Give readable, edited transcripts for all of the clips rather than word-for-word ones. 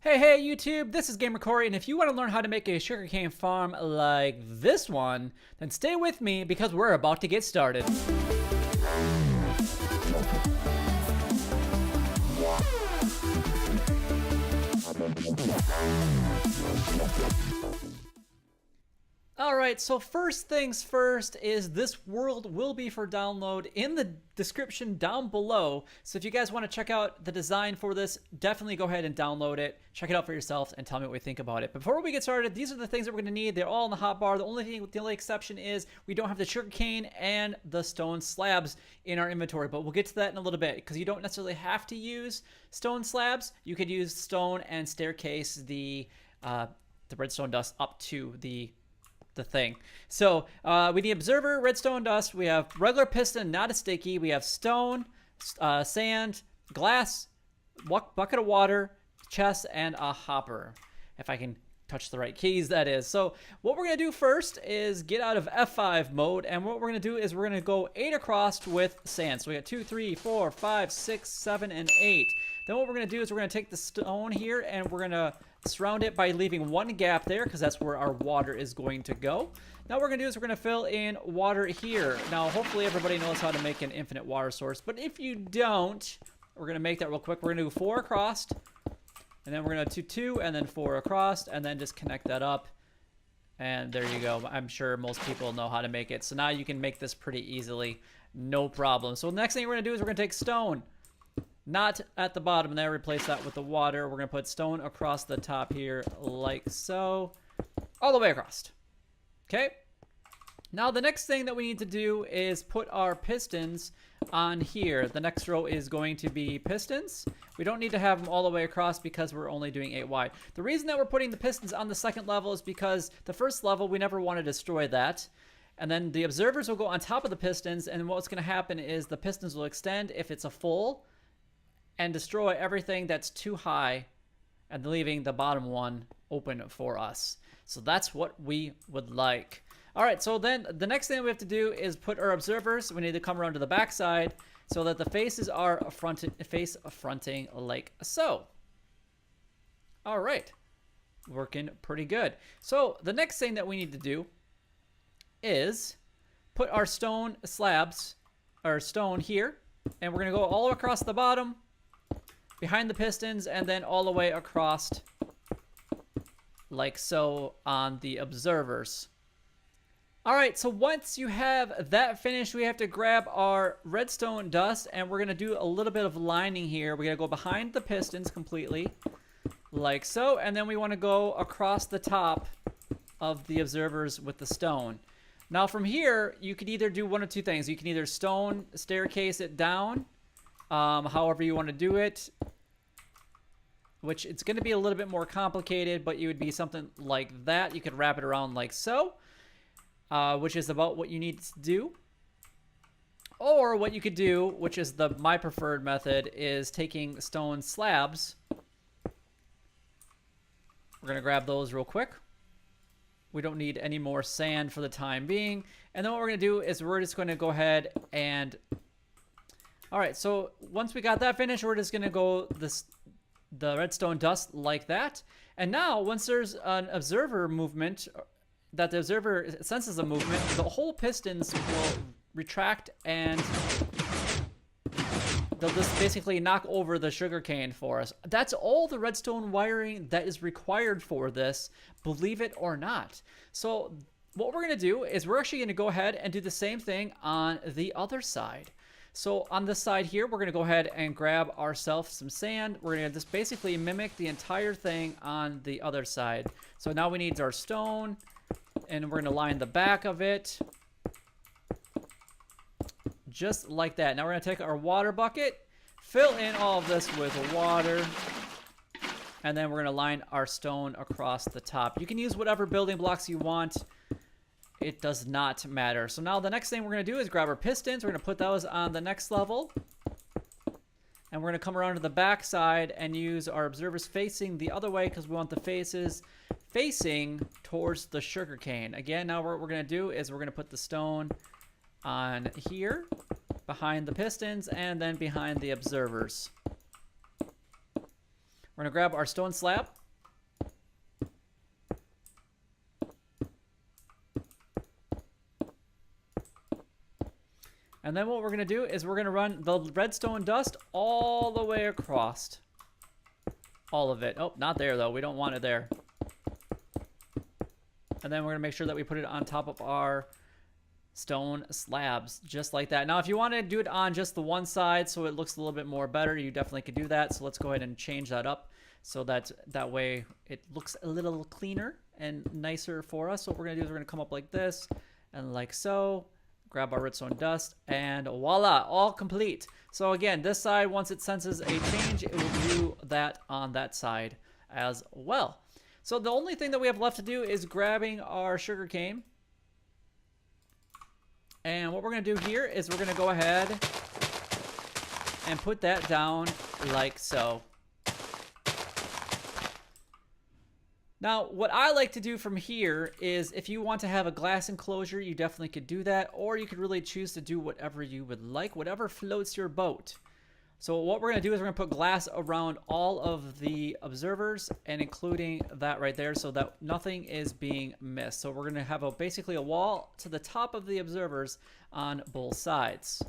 Hey YouTube, this is Gamer Corey, and if you want to learn how to make a sugarcane farm like this one, then stay with me because we're about to get started. Alright, so first things first is this world will be for download in the description down below. So if you guys want to check out the design for this, definitely go ahead and download it. Check it out for yourselves and tell me what you think about it. Before we get started, these are the things that we're going to need. They're all in the hotbar. The only exception is we don't have the sugarcane and the stone slabs in our inventory, but we'll get to that in a little bit because you don't necessarily have to use stone slabs. You could use stone and staircase the redstone dust up to the thing. So we need observer, redstone dust. We have regular piston, not a sticky. We have stone, sand, glass, bucket of water, chest, and a hopper. If I can touch the right keys, that is. So what we're going to do first is get out of F5 mode, and what we're going to do is we're going to go 8 across with sand. So we got 2, 3, 4, 5, 6, 7, and 8. Then what we're going to do is we're going to take the stone here and we're going to surround it by leaving one gap there because that's where our water is going to go. Now what we're going to do is we're going to fill in water here. Now hopefully everybody knows how to make an infinite water source, but if you don't, we're going to make that real quick. We're going to do 4 across, and then we're going to do 2 and then 4 across, and then just connect that up. And there you go. I'm sure most people know how to make it. So now you can make this pretty easily, no problem. So the next thing we're going to do is we're going to take stone. Not at the bottom there, replace that with the water. We're going to put stone across the top here like so, all the way across. Okay. Now the next thing that we need to do is put our pistons on here. The next row is going to be pistons. We don't need to have them all the way across because we're only doing 8 wide. The reason that we're putting the pistons on the second level is because the first level, we never want to destroy that. And then the observers will go on top of the pistons, and what's going to happen is the pistons will extend if it's a full, and destroy everything that's too high and leaving the bottom one open for us. So that's what we would like. All right, so then the next thing we have to do is put our observers. We need to come around to the back side so that the faces are fronting like so. All right, working pretty good. So the next thing that we need to do is put our stone slabs, our stone here, and we're gonna go all across the bottom, behind the pistons, and then all the way across like so on the observers. All right, so once you have that finished, we have to grab our redstone dust, and we're going to do a little bit of lining here. We're going to go behind the pistons completely like so, and then we want to go across the top of the observers with the stone. Now from here, you could either do one of two things. You can either stone staircase it down, however you want to do it, which it's going to be a little bit more complicated, but you would be something like that. You could wrap it around like so, which is about what you need to do. Or what you could do, which is my preferred method, is taking stone slabs. We're going to grab those real quick. We don't need any more sand for the time being. And then what we're going to do is we're just going to go ahead and... All right, so once we got that finished, we're just going to go the redstone dust like that. And now, once there's an observer movement, that the observer senses a movement, the whole pistons will retract and they'll just basically knock over the sugarcane for us. That's all the redstone wiring that is required for this, believe it or not. So what we're going to do is we're actually going to go ahead and do the same thing on the other side. So on this side here, we're going to go ahead and grab ourselves some sand. We're going to just basically mimic the entire thing on the other side. So now we need our stone, and we're going to line the back of it just like that. Now we're going to take our water bucket, fill in all of this with water, and then we're going to line our stone across the top. You can use whatever building blocks you want. It does not matter. So now the next thing we're going to do is grab our pistons. We're going to put those on the next level. And we're going to come around to the back side and use our observers facing the other way because we want the faces facing towards the sugarcane. Again, now what we're going to do is we're going to put the stone on here, behind the pistons, and then behind the observers. We're going to grab our stone slab. And then what we're going to do is we're going to run the redstone dust all the way across. All of it. Oh, not there though. We don't want it there. And then we're going to make sure that we put it on top of our stone slabs, just like that. Now, if you want to do it on just the one side so it looks a little bit more better, you definitely could do that. So let's go ahead and change that up so that way it looks a little cleaner and nicer for us. So what we're going to do is we're going to come up like this and like so. Grab our redstone dust, and voila, all complete. So again, this side, once it senses a change, it will do that on that side as well. So the only thing that we have left to do is grabbing our sugarcane. And what we're going to do here is we're going to go ahead and put that down like so. Now, what I like to do from here is if you want to have a glass enclosure, you definitely could do that, or you could really choose to do whatever you would like, whatever floats your boat. So what we're going to do is we're going to put glass around all of the observers and including that right there so that nothing is being missed. So we're going to have basically a wall to the top of the observers on both sides.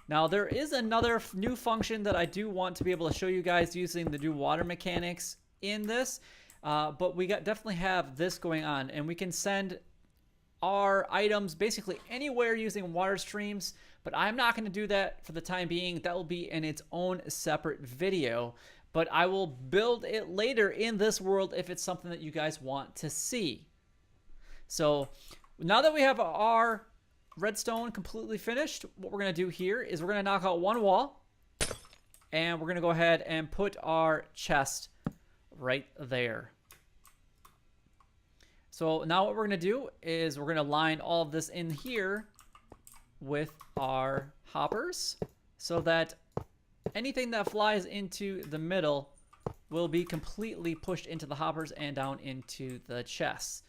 Now, there is another new function that I do want to be able to show you guys using the new water mechanics in this. But we definitely have this going on, and we can send our items basically anywhere using water streams, but I'm not going to do that for the time being. That will be in its own separate video, but I will build it later in this world if it's something that you guys want to see. So now that we have our redstone completely finished, what we're going to do here is we're going to knock out one wall, and we're going to go ahead and put our chest right there. So now what we're going to do is we're going to line all of this in here with our hoppers so that anything that flies into the middle will be completely pushed into the hoppers and down into the chests.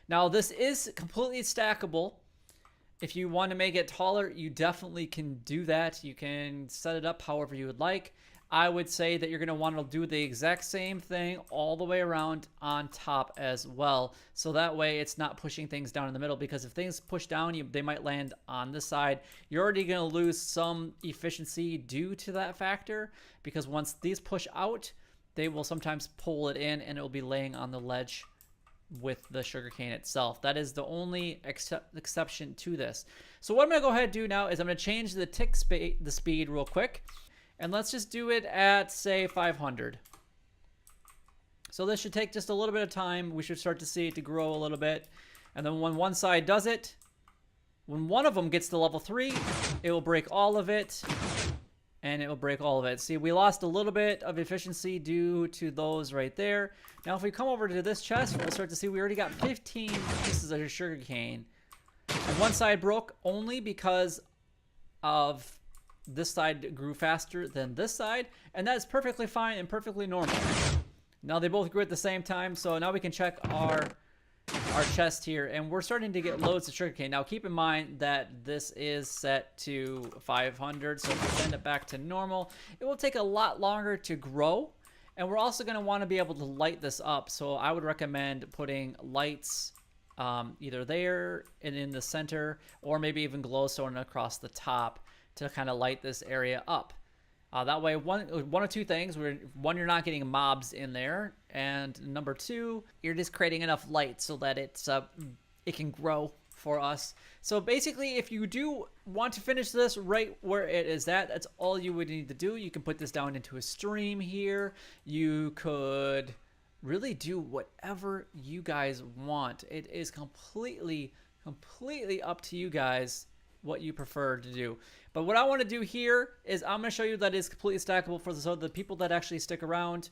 Now, this is completely stackable. If you want to make it taller, you definitely can do that. You can set it up however you would like. I would say that you're going to want to do the exact same thing all the way around on top as well. So that way it's not pushing things down in the middle, because if things push down, they might land on this side. You're already going to lose some efficiency due to that factor, because once these push out, they will sometimes pull it in and it will be laying on the ledge with the sugarcane itself. That is the only exception to this. So what I'm going to go ahead and do now is I'm going to change the the speed real quick. And let's just do it at, say, 500. So this should take just a little bit of time. We should start to see it to grow a little bit. And then when one side does it, when one of them gets to level 3, it will break all of it. And it will break all of it. See, we lost a little bit of efficiency due to those right there. Now, if we come over to this chest, we'll start to see we already got 15 pieces of sugarcane. And one side broke only because of this side grew faster than this side, and that's perfectly fine and perfectly normal. Now they both grew at the same time, so now we can check our chest here, and we're starting to get loads of sugarcane. Now keep in mind that this is set to 500, so if we send it back to normal, it will take a lot longer to grow, and we're also going to want to be able to light this up. So I would recommend putting lights either there and in the center, or maybe even glowstone across the top to kind of light this area up. That way, one of two things. One, you're not getting mobs in there, and number two, you're just creating enough light so that it can grow for us. So basically, if you do want to finish this right where it is at, that's all you would need to do. You can put this down into a stream here. You could really do whatever you guys want. It is completely up to you guys what you prefer to do. But what I want to do here is I'm going to show you that it's completely stackable for the people that actually stick around.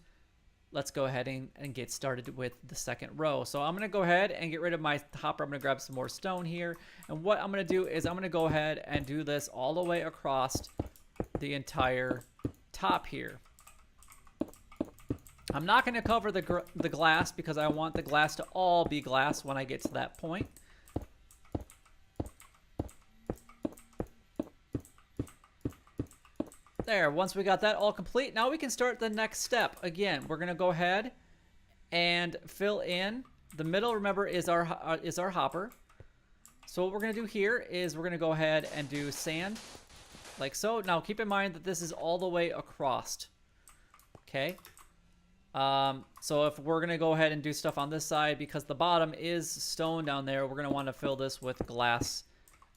Let's go ahead and get started with the second row. So I'm going to go ahead and get rid of my hopper. I'm going to grab some more stone here. And what I'm going to do is I'm going to go ahead and do this all the way across the entire top here. I'm not going to cover the glass because I want the glass to all be glass when I get to that point. There, once we got that all complete, now we can start the next step. Again, we're going to go ahead and fill in. The middle, remember, is our hopper. So what we're going to do here is we're going to go ahead and do sand, like so. Now keep in mind that this is all the way across. Okay. So if we're going to go ahead and do stuff on this side, because the bottom is stone down there, we're going to want to fill this with glass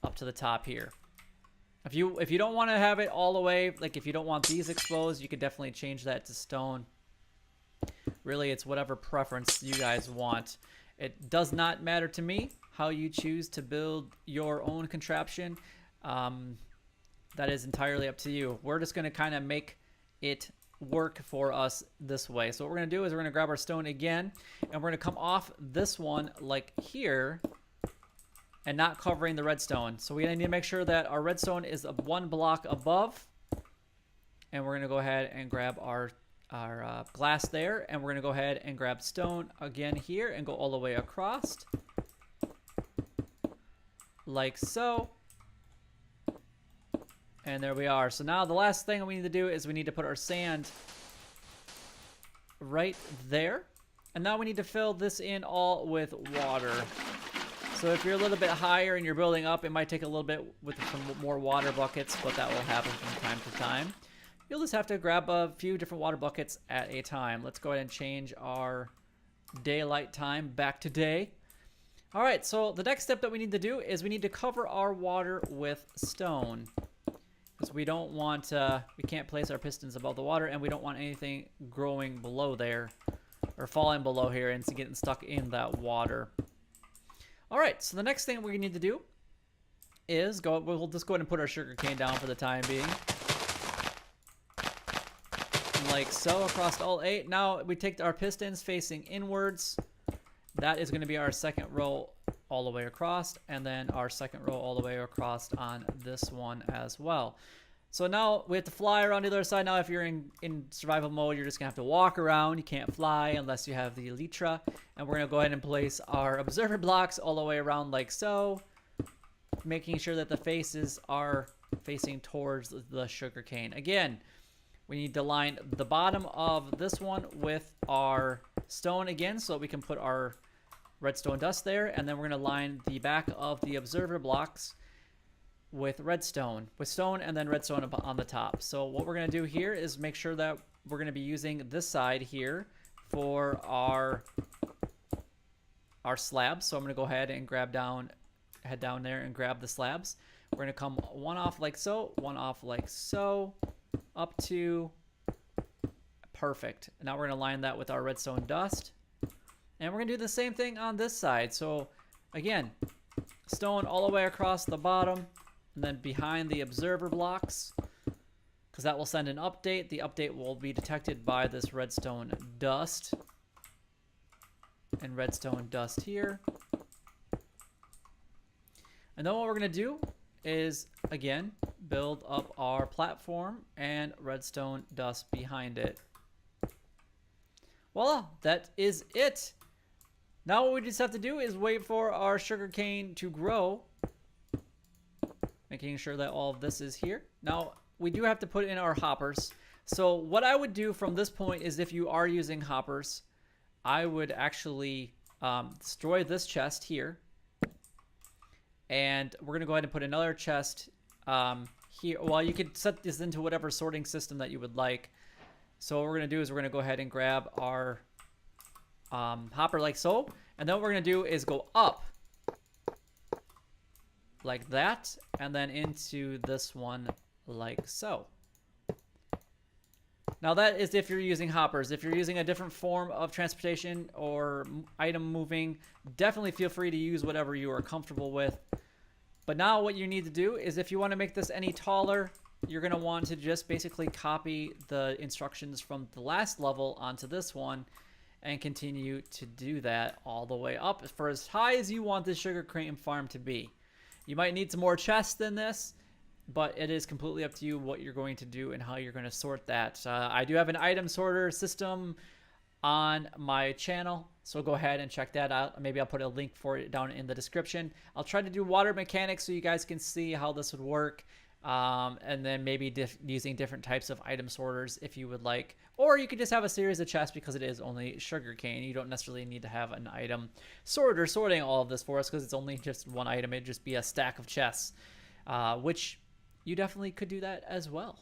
up to the top here. If you don't want to have it all the way, like if you don't want these exposed, you could definitely change that to stone. Really, it's whatever preference you guys want. It does not matter to me how you choose to build your own contraption. That is entirely up to you. We're just going to kind of make it work for us this way. So what we're going to do is we're going to grab our stone again, and we're going to come off this one like here and not covering the redstone. So we need to make sure that our redstone is one block above, and we're going to go ahead and grab our glass there, and we're going to go ahead and grab stone again here and go all the way across like so. And there we are. So now the last thing we need to do is we need to put our sand right there. And now we need to fill this in all with water. So if you're a little bit higher and you're building up, it might take a little bit with some more water buckets, but that will happen from time to time. You'll just have to grab a few different water buckets at a time. Let's go ahead and change our daylight time back to day. All right, so the next step that we need to do is we need to cover our water with stone. Because we don't want, we can't place our pistons above the water, and we don't want anything growing below there or falling below here and getting stuck in that water. All right, so the next thing we need to do is we'll just go ahead and put our sugar cane down for the time being. Like so across all 8. Now we take our pistons facing inwards. That is going to be our second row all the way across, and then our second row all the way across on this one as well. So now we have to fly around the other side. Now if you're in survival mode, you're just going to have to walk around. You can't fly unless you have the elytra. And we're going to go ahead and place our observer blocks all the way around like so, making sure that the faces are facing towards the sugar cane. Again, we need to line the bottom of this one with our stone again so that we can put our redstone dust there, and then we're going to line the back of the observer blocks with redstone, with stone and then redstone on the top. So what we're going to do here is make sure that we're going to be using this side here for our slabs. So I'm going to go ahead and head down there and grab the slabs. We're going to come one off like so, one off like so, up to perfect. Now we're going to line that with our redstone dust. And we're going to do the same thing on this side. So again, stone all the way across the bottom and then behind the observer blocks, because that will send an update. The update will be detected by this redstone dust and redstone dust here. And then what we're going to do is, again, build up our platform and redstone dust behind it. Voila, that is it. Now what we just have to do is wait for our sugar cane to grow, making sure that all of this is here. Now we do have to put in our hoppers. So what I would do from this point is, if you are using hoppers, I would actually destroy this chest here. And we're going to go ahead and put another chest here. Well, you could set this into whatever sorting system that you would like. So what we're going to do is we're going to go ahead and grab our hopper like so. And then what we're going to do is go up like that, and then into this one like so. Now that is if you're using hoppers. If you're using a different form of transportation or item moving, definitely feel free to use whatever you are comfortable with. But now what you need to do is, if you want to make this any taller, you're going to want to just basically copy the instructions from the last level onto this one and continue to do that all the way up for as high as you want this sugar cane farm to be. You might need some more chests than this, but it is completely up to you what you're going to do and how you're going to sort that. I do have an item sorter system on my channel, so go ahead and check that out. Maybe I'll put a link for it down in the description. I'll try to do water mechanics so you guys can see how this would work. and then maybe using different types of item sorters if you would like. Or you could just have a series of chests because it is only sugarcane. You don't necessarily need to have an item sorter sorting all of this for us because it's only just one item. It'd just be a stack of chests, which you definitely could do that as well.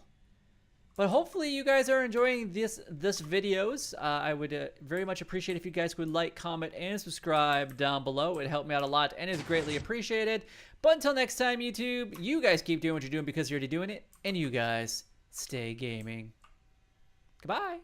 But hopefully you guys are enjoying this videos. I would very much appreciate if you guys would like, comment, and subscribe down below. It helped me out a lot and is greatly appreciated. But until next time, YouTube, you guys keep doing what you're doing because you're already doing it. And you guys stay gaming. Goodbye.